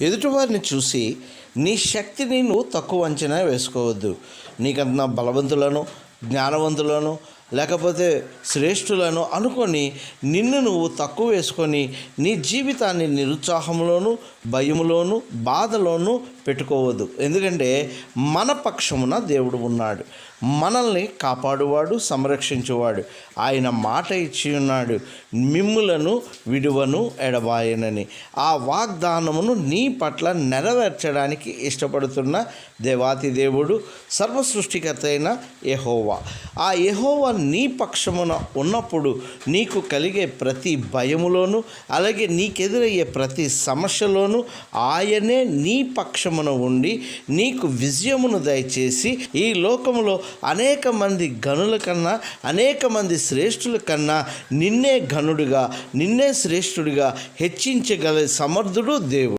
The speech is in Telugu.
ఎదుటివారిని చూసి నీ శక్తిని నువ్వు తక్కువ అంచనా వేసుకోవద్దు. నీకన్నా బలవంతులను, జ్ఞానవంతులను, లేకపోతే శ్రేష్ఠులను అనుకొని నిన్ను నువ్వు తక్కువ వేసుకొని నీ జీవితాన్ని నిరుత్సాహంలోను, భయములోను, బాధలోను పెట్టుకోవద్దు. ఎందుకంటే మన పక్షమున దేవుడు ఉన్నాడు. మనల్ని కాపాడువాడు, సంరక్షించువాడు. ఆయన మాట ఇచ్చి ఉన్నాడు, మిమ్ములను విడువను ఎడబాయనని. ఆ వాగ్దానమును నీ పట్ల నెరవేర్చడానికి ఇష్టపడుతున్న దేవాతి దేవుడు, సర్వ సృష్టికర్త అయిన యెహోవా. ఆ యెహోవా నీ పక్షమున ఉన్నప్పుడు నీకు కలిగే ప్రతి భయములోను, అలాగే నీకెదురయ్యే ప్రతి సమస్యలోను ఆయనే నీ పక్షమున ఉండి నీకు విజయమును దయచేసి ఈ లోకములో అనేక మంది గనుల కన్నా, అనేక మంది శ్రేష్ఠుల కన్నా నిన్నే ఘనుడిగా, నిన్నే శ్రేష్ఠుడిగా హెచ్చించగల సమర్థుడు దేవుడు.